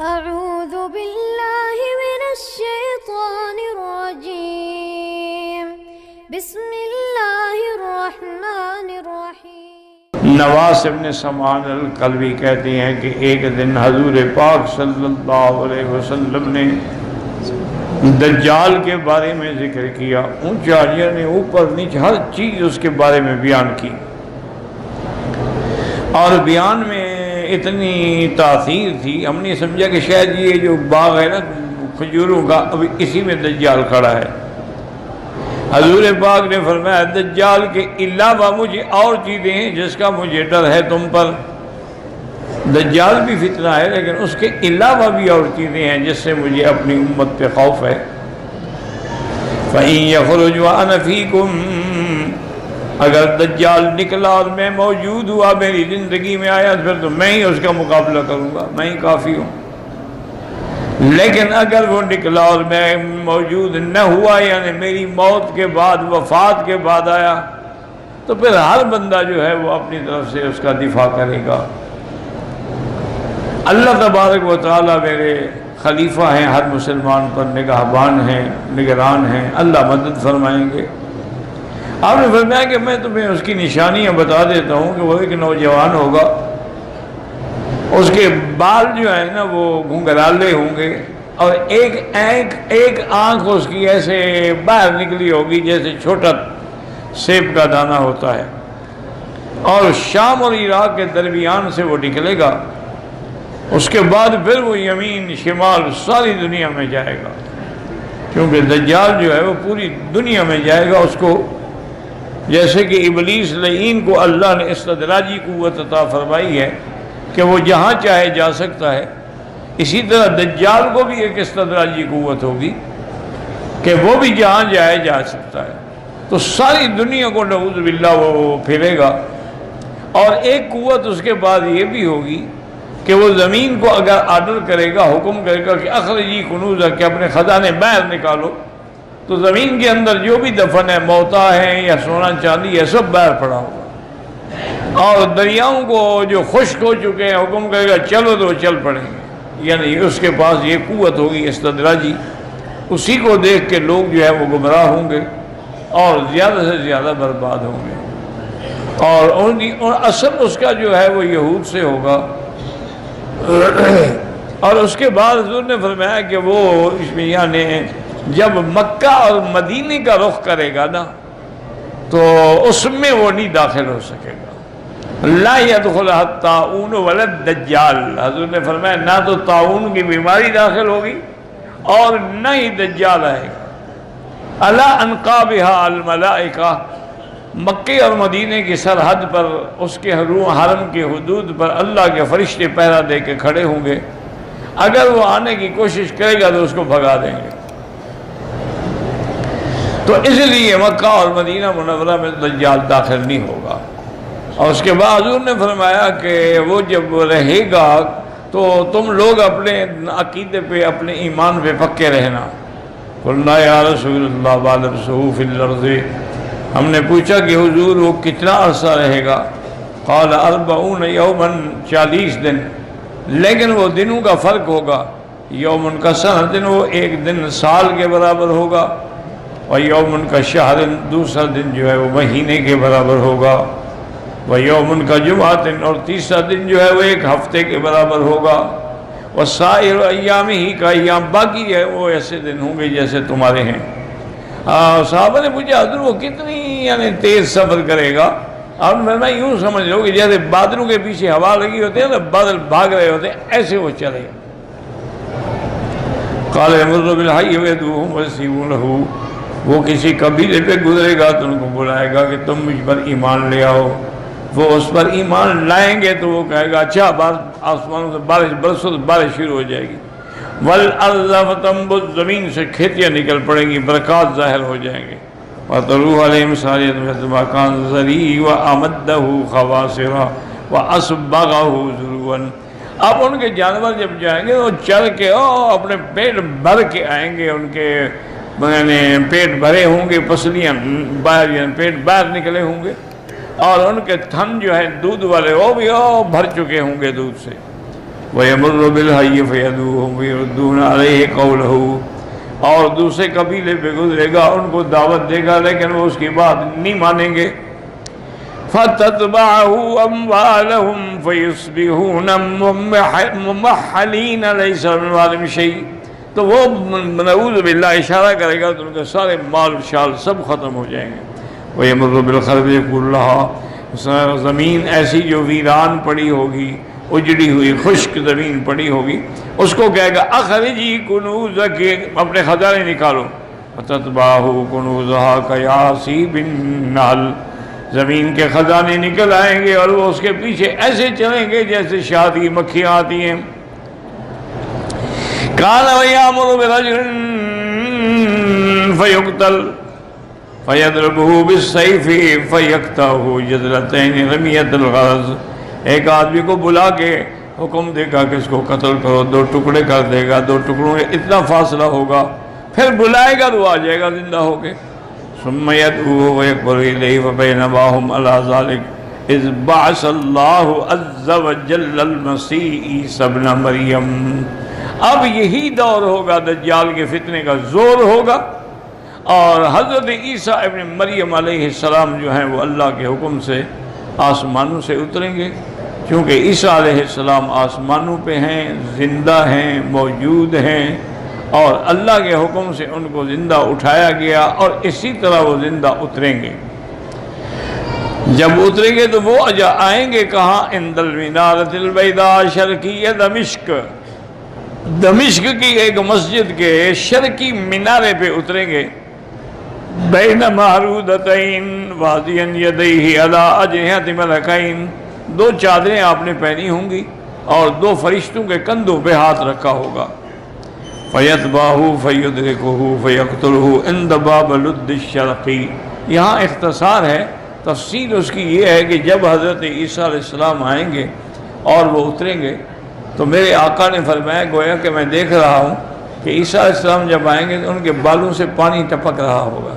أعوذ بالله من الشيطان الرجيم بسم الله الرحمن الرحيم۔ نواس ابن سمعان القلبی کہتے ہیں کہ ایک دن حضور پاک صلی اللہ علیہ وسلم نے دجال کے بارے میں ذکر کیا، اونچاریوں نے اوپر نیچے ہر چیز اس کے بارے میں بیان کی، اور بیان میں اتنی تاثیر تھی ہم نے سمجھا کہ شاید یہ جو باغ ہے نا کھجوروں کا ابھی اسی میں دجال کھڑا ہے۔ حضور پاک نے فرمایا دجال کے علاوہ مجھے اور چیزیں ہیں جس کا مجھے ڈر ہے تم پر۔ دجال بھی فتنہ ہے لیکن اس کے علاوہ بھی اور چیزیں ہیں جس سے مجھے اپنی امت پہ خوف ہے۔ فَإِن يَخْرُجْ وَأَنَا فِيكُمْ، اگر دجال نکلا اور میں موجود ہوا، میری زندگی میں آیا، پھر تو میں ہی اس کا مقابلہ کروں گا، میں ہی کافی ہوں۔ لیکن اگر وہ نکلا اور میں موجود نہ ہوا، یعنی میری موت کے بعد، وفات کے بعد آیا، تو پھر ہر بندہ جو ہے وہ اپنی طرف سے اس کا دفاع کرے گا۔ اللہ تبارک و تعالیٰ میرے خلیفہ ہیں، ہر مسلمان پر نگہبان ہیں، نگران ہیں، اللہ مدد فرمائیں گے۔ آپ نے فرمایا کہ میں تمہیں اس کی نشانیاں بتا دیتا ہوں کہ وہ ایک نوجوان ہوگا، اس کے بال جو ہیں نا وہ گھنگرالے ہوں گے، اور ایک آنکھ اس کی ایسے باہر نکلی ہوگی جیسے چھوٹا سیب کا دانہ ہوتا ہے، اور شام اور عراق کے درمیان سے وہ نکلے گا۔ اس کے بعد پھر وہ یمین شمال ساری دنیا میں جائے گا، کیونکہ دجال جو ہے وہ پوری دنیا میں جائے گا۔ اس کو جیسے کہ ابلیس لعین کو اللہ نے استدراجی قوت عطا فرمائی ہے کہ وہ جہاں چاہے جا سکتا ہے، اسی طرح دجال کو بھی ایک استدراجی قوت ہوگی کہ وہ بھی جہاں جائے جا سکتا ہے، تو ساری دنیا کو نعوذ باللہ وہ پھیرے گا۔ اور ایک قوت اس کے بعد یہ بھی ہوگی کہ وہ زمین کو اگر آرڈر کرے گا، حکم کرے گا کہ اخرجی کنوزہ، کہ اپنے خزانے باہر نکالو، تو زمین کے اندر جو بھی دفن ہے، موتا ہے یا سونا چاندی ہے، سب باہر پڑا ہوگا۔ اور دریاؤں کو جو خشک ہو چکے ہیں حکم کرے گا چلو تو چل پڑیں گے، یعنی اس کے پاس یہ قوت ہوگی استدراجی۔ اسی کو دیکھ کے لوگ جو ہے وہ گمراہ ہوں گے اور زیادہ سے زیادہ برباد ہوں گے، اور اثر اس کا جو ہے وہ یہود سے ہوگا۔ اور اس کے بعد حضور نے فرمایا کہ وہ اس میں یعنی جب مکہ اور مدینے کا رخ کرے گا نا تو اس میں وہ نہیں داخل ہو سکے گا۔ لا يدخلها الطاعون ولا الدجال، حضور نے فرمایا نہ تو طاعون کی بیماری داخل ہوگی اور نہ ہی دجال آئے گا۔ علی انقابها الملائکہ، مکے اور مدینے کی سرحد پر، اس کے حرم کی حدود پر اللہ کے فرشتے پہرا دے کے کھڑے ہوں گے، اگر وہ آنے کی کوشش کرے گا تو اس کو بھگا دیں گے۔ تو اس لیے مکہ اور مدینہ منورہ میں دجال داخل نہیں ہوگا۔ اور اس کے بعد حضور نے فرمایا کہ وہ جب رہے گا تو تم لوگ اپنے عقیدے پہ، اپنے ایمان پہ پکے رہنا۔ قلنا یا رسول اللہ وَلَبْسُهُ فِي الْأَرْضِ، ہم نے پوچھا کہ حضور وہ کتنا عرصہ رہے گا؟ قال 40 یوماً، 40 دن، لیکن وہ دنوں کا فرق ہوگا۔ یومن کا سنۃ، وہ ایک دن سال کے برابر ہوگا، اور یومن کا شہر، دوسرا دن جو ہے وہ مہینے کے برابر ہوگا، وہ یومن کا جمعہ، اور تیسرا دن جو ہے وہ ایک ہفتے کے برابر ہوگا، وہ سائر ایام ہی کا ایام، باقی ہے وہ ایسے دن ہوں گے جیسے تمہارے ہیں۔ صحابہ نے پوچھا حضور وہ کتنی یعنی تیز سفر کرے گا؟ آپ نے فرمایا یوں سمجھ لو کہ جیسے بادلوں کے پیچھے ہوا لگی ہوتی ہے نا، بادل بھاگ رہے ہوتے ہیں، ایسے وہ چلے گا۔ قال یمر بالحی ویدعوہم ویستجیبون لہ، وہ کسی قبیلے پہ گزرے گا تو ان کو بلائے گا کہ تم مجھ پر ایمان لے آؤ، وہ اس پر ایمان لائیں گے تو وہ کہے گا اچھا آسمانوں سے بارش برسو تو بارش شروع ہو جائے گی۔ والارض فتنبت، زمین سے کھیتیاں نکل پڑیں گی، برکات ظاہر ہو جائیں گے۔ وَتَرُوحَ عَلَيْهِمْ صَالِحًا مِثْلَ كَانَ ذَرِيعًا وَأَمَدَّهُ خَوَاصِرًا وَأَسْبَغَهُ ذُرُوًا۔ اب ان کے جانور جب جائیں گے وہ چل کے اپنے پیٹ بھر کے آئیں گے، ان کے پیٹ بھرے ہوں گے، پسلیاں باہر پیٹ باہر نکلے ہوں گے، اور ان کے تھن جو ہے دودھ والے وہ بھی بھر چکے ہوں گے دودھ سے۔ وَيَمُرُّ بِالْحَيِّ فَيَدُوهُمْ وَيَرُدُّونَ عَلَيْهِ قَوْلَهُ، اور دوسرے قبیلے پہ گزرے گا، ان کو دعوت دے گا لیکن وہ اس کی بات نہیں مانیں گے۔ فَتَتْبَعُهُ أَمْوَالَهُمْ فَيُصْبِحُونَ مُمَحَّلِينَ لَيْسَ مِنْ أَمْوَالِهِمْ شَيْءٌ، تو وہ نعوذ باللہ اشارہ کرے گا تو ان کے سارے مال شال سب ختم ہو جائیں گے۔ وَيَمُرُّ بِالْخَرْبِ يَقُولُ لَهَا، زمین ایسی جو ویران پڑی ہوگی، اجڑی ہوئی خشک زمین پڑی ہوگی، اس کو کہے گا اخرجی کنوزک، اپنے خزانے نکالو۔ فَتَتْبَعُهُ كُنُوزُهَا كَيَعْصِيبِ النَّحْلِ، زمین کے خزانے نکل آئیں گے اور وہ اس کے پیچھے ایسے چلیں گے جیسے شہد کی مکھیاں آتی ہیں۔ كَانَ وَيَأْمُرُ بِرَجُلٍ فَيُقْتَلْ فَيَضْرِبُهُ بِالسَّيْفِ فَيَقْطَعُهُ جَزْلَتَيْنِ رَمِيَّةَ الْغَرَضِ، ایک آدمی کو بلا کے حکم دے گا کہ اس کو قتل کرو، دو ٹکڑے کر دے گا، دو ٹکڑوں میں اتنا فاصلہ ہوگا، پھر بلائے گا تو آ جائے گا زندہ ہو کے۔ ثم يدعوه ويكبر إليه وبينما هم على ذلك إذ بعث الله عز وجل المسيح عيسى ابن مریم، اب یہی دور ہوگا دجال کے فتنے کا زور ہوگا، اور حضرت عیسیٰ ابن مریم علیہ السلام جو ہیں وہ اللہ کے حکم سے آسمانوں سے اتریں گے، کیونکہ عیسیٰ علیہ السلام آسمانوں پہ ہیں، زندہ ہیں، موجود ہیں، اور اللہ کے حکم سے ان کو زندہ اٹھایا گیا، اور اسی طرح وہ زندہ اتریں گے۔ جب اتریں گے تو وہ آئیں گے کہاں؟ عند المنارۃ البیضاء شرقیہ دمشق، دمشق کی ایک مسجد کے شرقی مینارے پہ اتریں گے۔ بین معروضتین واضعا یدیہ علی اجنحۃ ملکین، دو چادریں آپ نے پہنی ہوں گی اور دو فرشتوں کے کندھوں پہ ہاتھ رکھا ہوگا۔ فَيَتْبَعُهُ فَيُدْرِكُهُ فَيَقْتُلُهُ عِنْدَ بَابِ لُدِّ الشَّرْقِ، یہاں اختصار ہے، تفصیل اس کی یہ ہے کہ جب حضرت عیسیٰ علیہ السلام آئیں گے اور وہ اتریں گے تو میرے آقا نے فرمایا گویا کہ میں دیکھ رہا ہوں کہ عیسیٰ علیہ السلام جب آئیں گے تو ان کے بالوں سے پانی ٹپک رہا ہوگا،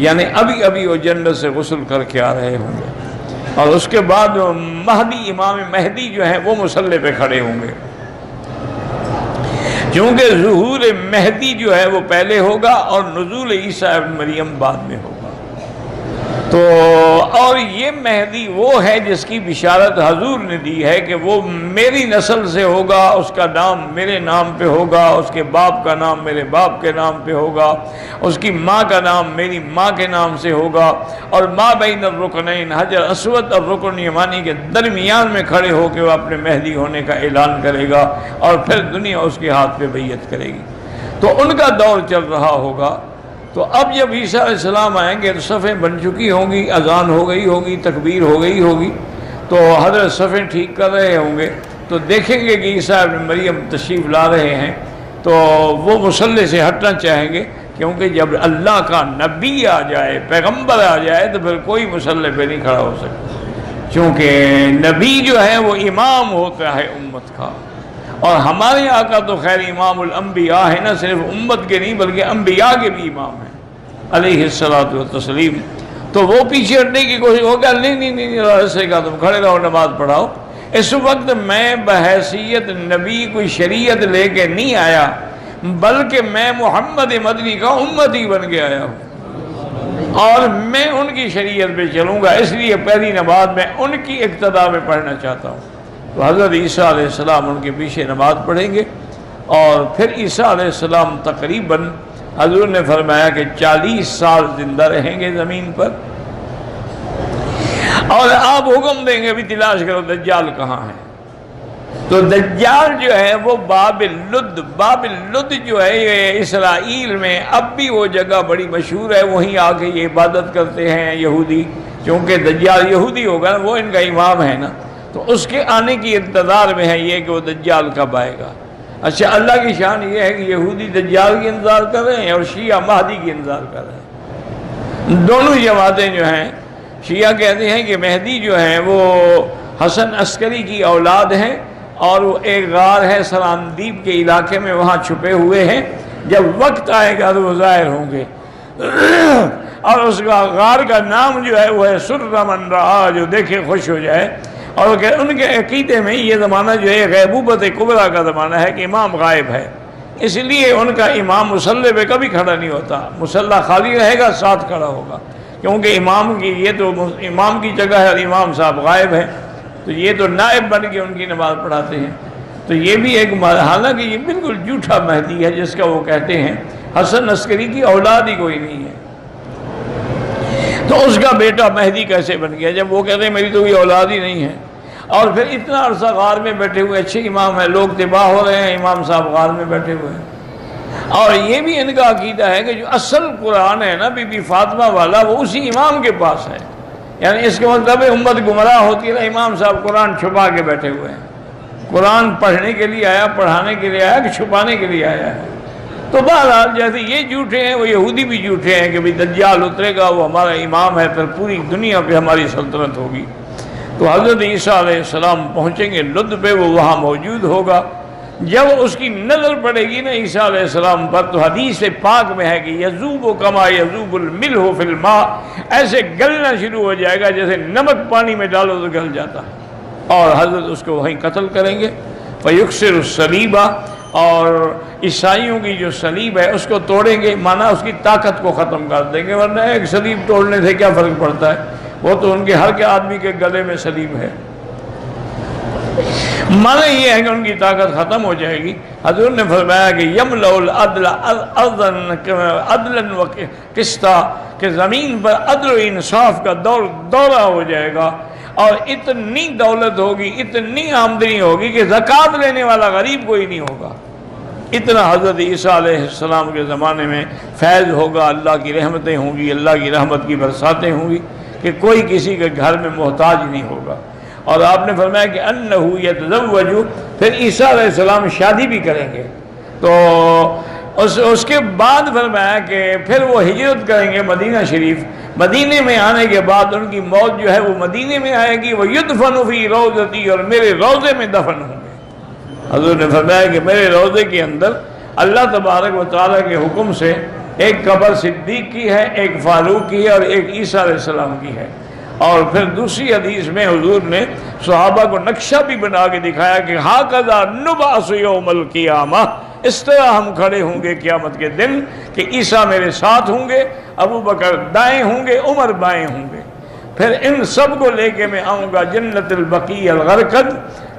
یعنی ابھی ابھی وہ جنت سے غسل کر کے آ رہے ہوں گے، اور اس کے بعد مہدی، امام مہدی جو ہیں وہ مصلی پہ کھڑے ہوں گے، کیونکہ ظہور مہدی جو ہے وہ پہلے ہوگا اور نزول عیسیٰ ابن مریم بعد میں ہوگا۔ تو اور یہ مہدی وہ ہے جس کی بشارت حضور نے دی ہے کہ وہ میری نسل سے ہوگا، اس کا نام میرے نام پہ ہوگا، اس کے باپ کا نام میرے باپ کے نام پہ ہوگا، اس کی ماں کا نام میری ماں کے نام سے ہوگا، اور ما بین الرکنین، حجر اسود اور رکن یمانی کے درمیان میں کھڑے ہو کے وہ اپنے مہدی ہونے کا اعلان کرے گا، اور پھر دنیا اس کے ہاتھ پہ بیعت کرے گی۔ تو ان کا دور چل رہا ہوگا۔ تو اب جب عیسیٰ علیہ السلام آئیں گے تو صفیں بن چکی ہوں گی، اذان ہو گئی ہوگی، تکبیر ہو گئی ہوگی، تو حضرت صفیں ٹھیک کر رہے ہوں گے، تو دیکھیں گے کہ عیسیٰ ابن مریم تشریف لا رہے ہیں، تو وہ مصلی سے ہٹنا چاہیں گے، کیونکہ جب اللہ کا نبی آ جائے، پیغمبر آ جائے، تو پھر کوئی مصلی پہ نہیں کھڑا ہو سکتا، کیونکہ نبی جو ہے وہ امام ہوتا ہے امت کا، اور ہمارے آقا تو خیر امام الانبیاء ہے، نہ صرف امت کے نہیں بلکہ انبیاء کے بھی امام ہیں علیہ الصلوۃ والتسلیم۔ تو وہ پیچھے ہٹنے کی کوشش ہوگا، نہیں ایسے کا تم کھڑے رہو، نماز پڑھاؤ۔ اس وقت میں بحیثیت نبی کوئی شریعت لے کے نہیں آیا، بلکہ میں محمد مدنی کا امتی بن کے آیا ہوں، اور میں ان کی شریعت پہ چلوں گا، اس لیے پہلی نماز میں ان کی اقتداء میں پڑھنا چاہتا ہوں۔ تو حضرت عیسیٰ علیہ السلام ان کے پیچھے نماز پڑھیں گے، اور پھر عیسیٰ علیہ السلام تقریباً حضور نے فرمایا کہ 40 سال زندہ رہیں گے زمین پر، اور آپ حکم دیں گے بھی تلاش کرو دجال کہاں ہے۔ تو دجال جو ہے وہ باب لد جو ہے یہ اسرائیل میں اب بھی وہ جگہ بڑی مشہور ہے، وہیں آ کے یہ عبادت کرتے ہیں یہودی، کیونکہ دجال یہودی ہوگا نا، وہ ان کا امام ہے نا، تو اس کے آنے کی انتظار میں ہے یہ کہ وہ دجال کب آئے گا۔ اچھا، اللہ کی شان یہ ہے کہ یہودی دجال کی انتظار کر رہے ہیں اور شیعہ مہدی کی انتظار کر رہے ہیں۔ دونوں جماعتیں جو ہیں، شیعہ کہتے ہیں کہ مہدی جو ہیں وہ حسن عسکری کی اولاد ہیں، اور وہ ایک غار ہے سراندیب کے علاقے میں، وہاں چھپے ہوئے ہیں، جب وقت آئے گا تو وہ ظاہر ہوں گے، اور اس کا غار کا نام جو ہے وہ ہے سر من رہا، جو دیکھے خوش ہو جائے، اور ان کے عقیدے میں یہ زمانہ جو ہے غیبوبت کبریٰ کا زمانہ ہے کہ امام غائب ہے، اس لیے ان کا امام مصلی پہ کبھی کھڑا نہیں ہوتا، مصلی خالی رہے گا، ساتھ کھڑا ہوگا، کیونکہ امام کی یہ تو امام کی جگہ ہے اور امام صاحب غائب ہے، تو یہ تو نائب بن کے ان کی نماز پڑھاتے ہیں۔ تو یہ بھی ایک حالانکہ یہ بالکل جھوٹا مہدی ہے جس کا وہ کہتے ہیں حسن عسکری کی اولاد ہی کوئی نہیں ہے، تو اس کا بیٹا مہدی کیسے بن گیا جب وہ کہتے ہیں میری تو کوئی اولاد ہی نہیں ہے؟ اور پھر اتنا عرصہ غار میں بیٹھے ہوئے، اچھے امام ہیں، لوگ تباہ ہو رہے ہیں، امام صاحب غار میں بیٹھے ہوئے ہیں۔ اور یہ بھی ان کا عقیدہ ہے کہ جو اصل قرآن ہے نا بی بی فاطمہ والا، وہ اسی امام کے پاس ہے، یعنی اس کا مطلب ہے امت گمراہ ہوتی ہے، امام صاحب قرآن چھپا کے بیٹھے ہوئے ہیں، قرآن پڑھنے کے لیے آیا، پڑھانے کے لیے آیا کہ چھپانے کے لیے آیا ہے؟ تو بہرحال جیسے یہ جھوٹے ہیں، وہ یہودی بھی جھوٹے ہیں کہ دجال اترے گا، وہ ہمارا امام ہے، پھر پوری دنیا پہ ہماری سلطنت ہوگی۔ تو حضرت عیسیٰ علیہ السلام پہنچیں گے لد پہ، وہ وہاں موجود ہوگا، جب اس کی نظر پڑے گی نا عیسیٰ علیہ السلام پر، تو حدیث پاک میں ہے کہ یذوب کما یذوب الملح فی الماء، ایسے گلنا شروع ہو جائے گا جیسے نمک پانی میں ڈالو تو گل جاتا ہے، اور حضرت اس کو وہیں قتل کریں گے۔ فیکسر الصلیبہ، اور عیسائیوں کی جو صلیب ہے اس کو توڑیں گے، مانا اس کی طاقت کو ختم کر دیں گے، ورنہ ایک صلیب توڑنے سے کیا فرق پڑتا ہے، وہ تو ان کے ہر کے آدمی کے گلے میں صلیب ہے۔ مانا یہ ہے کہ ان کی طاقت ختم ہو جائے گی۔ حضور نے فرمایا کہ یملأ العدل عدلا و قسطا، کہ زمین پر عدل و انصاف کا دورہ ہو جائے گا، اور اتنی دولت ہوگی، اتنی آمدنی ہوگی کہ زکوٰۃ لینے والا غریب کوئی نہیں ہوگا۔ اتنا حضرت عیسیٰ علیہ السلام کے زمانے میں فیض ہوگا، اللہ کی رحمتیں ہوں گی، اللہ کی رحمت کی برساتیں ہوں گی کہ کوئی کسی کے گھر میں محتاج نہیں ہوگا۔ اور آپ نے فرمایا کہ انہ یتزوج، پھر عیسیٰ علیہ السلام شادی بھی کریں گے، تو اس کے بعد فرمایا کہ پھر وہ ہجرت کریں گے مدینہ شریف، مدینے میں آنے کے بعد ان کی موت جو ہے وہ مدینے میں آئے گی، وہ یدفن فی روضتی، اور میرے روضے میں دفن ہوں گے۔ حضور نے فرمایا کہ میرے روضے کے اندر اللہ تبارک و تعالیٰ کے حکم سے ایک قبر صدیق کی ہے، ایک فاروق کی ہے، اور ایک عیسیٰ علیہ السلام کی ہے۔ اور پھر دوسری حدیث میں حضور نے صحابہ کو نقشہ بھی بنا کے دکھایا کہ ہاکذا نبعث یوم القیامہ، اس طرح ہم کھڑے ہوں گے قیامت کے دن کہ عیسیٰ میرے ساتھ ہوں گے، ابو بکر دائیں ہوں گے، عمر بائیں ہوں گے، پھر ان سب کو لے کے میں آؤں گا جنت البقیع الغرقد،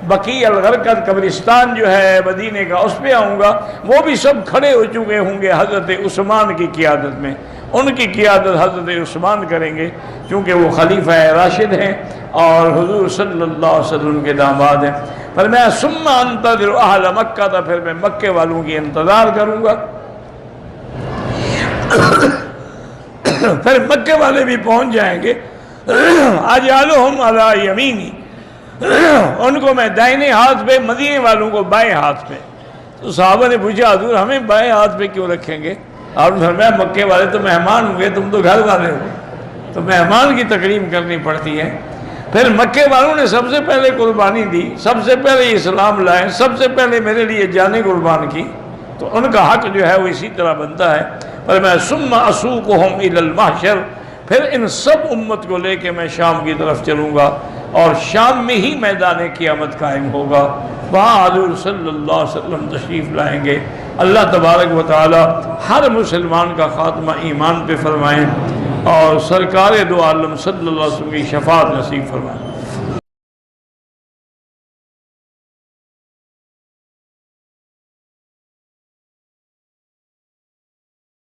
بقیع الغرقد قبرستان جو ہے مدینے کا، اس پہ آؤں گا، وہ بھی سب کھڑے ہو چکے ہوں گے حضرت عثمان کی قیادت میں، ان کی قیادت حضرت عثمان کریں گے چونکہ وہ خلیفہ راشد ہیں اور حضور صلی اللہ علیہ وسلم کے داماد ہیں۔ فرمایا ثم انتظر اہل مکہ، تھا پھر میں مکے والوں کی انتظار کروں گا، پھر مکے والے بھی پہنچ جائیں گے، اجعلہم علی یمینی، ان کو میں دائنے ہاتھ پہ، مدینے والوں کو بائیں ہاتھ پہ۔ تو صحابہ نے پوچھا حضور ہمیں بائیں ہاتھ پہ کیوں رکھیں گے؟ آپ نے فرمایا مکے والے تو مہمان ہوں گے، تم تو گھر والے ہو، تو مہمان کی تکریم کرنی پڑتی ہے۔ پھر مکے والوں نے سب سے پہلے قربانی دی، سب سے پہلے اسلام لائے، سب سے پہلے میرے لیے جانیں قربان کی، تو ان کا حق جو ہے وہ اسی طرح بنتا ہے۔ پر میں ثم اسوقہم الی المحشر، پھر ان سب امت کو لے کے میں شام کی طرف چلوں گا، اور شام میں ہی میدان قیامت قائم ہوگا، وہاں حضور صلی اللہ علیہ وسلم تشریف لائیں گے۔ اللہ تبارک و تعالی ہر مسلمان کا خاتمہ ایمان پہ فرمائیں، اور سرکار دو عالم صلی اللہ علیہ وسلم کی شفاعت نصیب فرمائیں۔